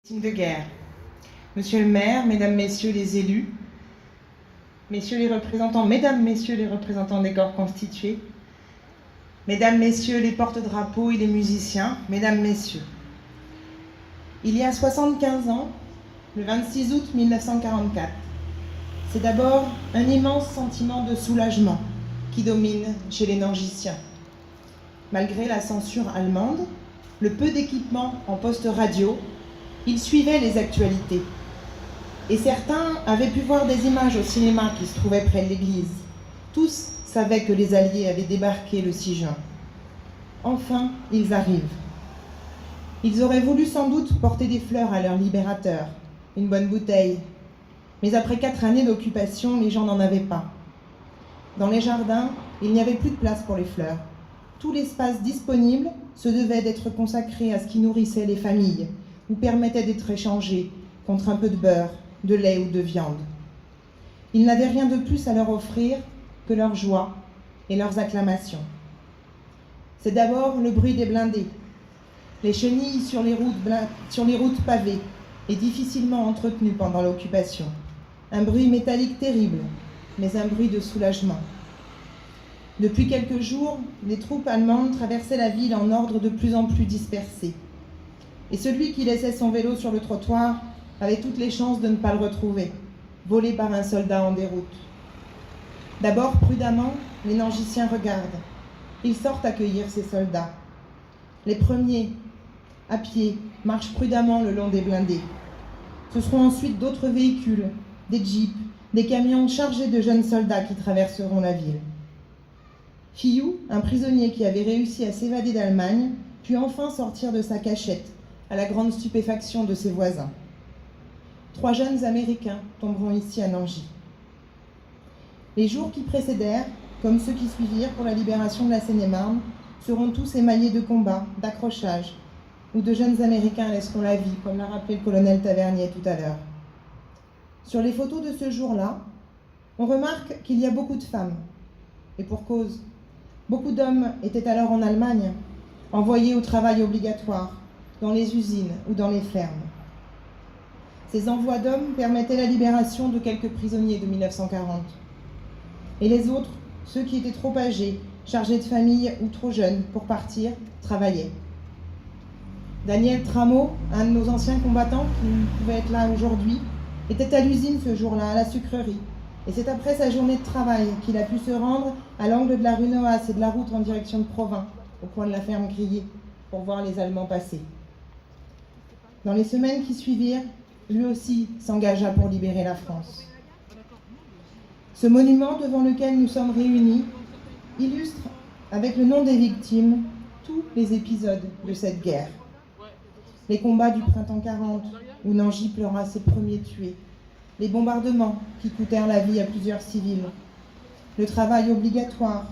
Signe de guerre. Monsieur le maire, mesdames, messieurs les élus, messieurs les représentants, mesdames, messieurs les représentants des corps constitués, mesdames, messieurs les porte-drapeaux et les musiciens, mesdames, messieurs. Il y a 75 ans, le 26 août 1944, c'est d'abord un immense sentiment de soulagement qui domine chez les Nangisiens. Malgré la censure allemande, le peu d'équipement en poste radio, ils suivaient les actualités. Et certains avaient pu voir des images au cinéma qui se trouvait près de l'église. Tous savaient que les Alliés avaient débarqué le 6 juin. Enfin, ils arrivent. Ils auraient voulu sans doute porter des fleurs à leur libérateur, une bonne bouteille. Mais après 4 années d'occupation, les gens n'en avaient pas. Dans les jardins, il n'y avait plus de place pour les fleurs. Tout l'espace disponible se devait d'être consacré à ce qui nourrissait les familles, ou permettait d'être échangé contre un peu de beurre, de lait ou de viande. Ils n'avaient rien de plus à leur offrir que leur joie et leurs acclamations. C'est d'abord le bruit des blindés, les chenilles sur les routes pavées et difficilement entretenues pendant l'occupation. Un bruit métallique terrible, mais un bruit de soulagement. Depuis quelques jours, les troupes allemandes traversaient la ville en ordre de plus en plus dispersé. Et celui qui laissait son vélo sur le trottoir avait toutes les chances de ne pas le retrouver, volé par un soldat en déroute. D'abord, prudemment, les Nangisiens regardent. Ils sortent accueillir ces soldats. Les premiers, à pied, marchent prudemment le long des blindés. Ce seront ensuite d'autres véhicules, des jeeps, des camions chargés de jeunes soldats qui traverseront la ville. Fillou, un prisonnier qui avait réussi à s'évader d'Allemagne, put enfin sortir de sa cachette, à la grande stupéfaction de ses voisins. 3 jeunes Américains tomberont ici à Nangy. Les jours qui précédèrent, comme ceux qui suivirent pour la libération de la Seine-et-Marne, seront tous émaillés de combats, d'accrochages, où de jeunes Américains laisseront la vie, comme l'a rappelé le colonel Tavernier tout à l'heure. Sur les photos de ce jour-là, on remarque qu'il y a beaucoup de femmes, et pour cause. Beaucoup d'hommes étaient alors en Allemagne, envoyés au travail obligatoire, dans les usines ou dans les fermes. Ces envois d'hommes permettaient la libération de quelques prisonniers de 1940. Et les autres, ceux qui étaient trop âgés, chargés de famille ou trop jeunes pour partir, travaillaient. Daniel Trameau, un de nos anciens combattants qui pouvait être là aujourd'hui, était à l'usine ce jour-là, à la sucrerie. Et c'est après sa journée de travail qu'il a pu se rendre à l'angle de la rue Noace et de la route en direction de Provins, au coin de la ferme Grillé, pour voir les Allemands passer. Dans les semaines qui suivirent, lui aussi s'engagea pour libérer la France. Ce monument devant lequel nous sommes réunis illustre, avec le nom des victimes, tous les épisodes de cette guerre. Les combats du printemps 40, où Nangy pleura ses premiers tués. Les bombardements qui coûtèrent la vie à plusieurs civils. Le travail obligatoire,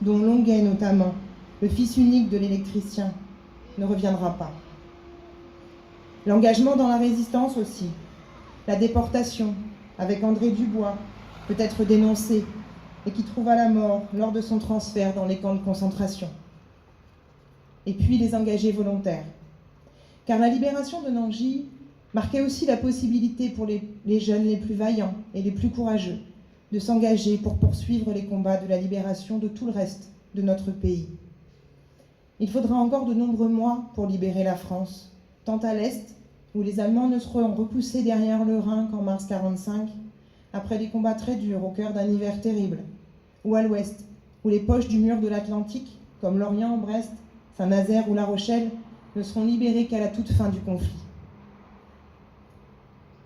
dont Longuet notamment, le fils unique de l'électricien, ne reviendra pas. L'engagement dans la résistance aussi. La déportation, avec André Dubois, peut être dénoncé et qui trouva la mort lors de son transfert dans les camps de concentration. Et puis les engagés volontaires. Car la libération de Nangy marquait aussi la possibilité pour les jeunes les plus vaillants et les plus courageux de s'engager pour poursuivre les combats de la libération de tout le reste de notre pays. Il faudra encore de nombreux mois pour libérer la France, tant à l'Est, où les Allemands ne seront repoussés derrière le Rhin qu'en mars 1945, après des combats très durs au cœur d'un hiver terrible, ou à l'Ouest, où les poches du mur de l'Atlantique, comme Lorient, Brest, Saint-Nazaire ou La Rochelle, ne seront libérées qu'à la toute fin du conflit.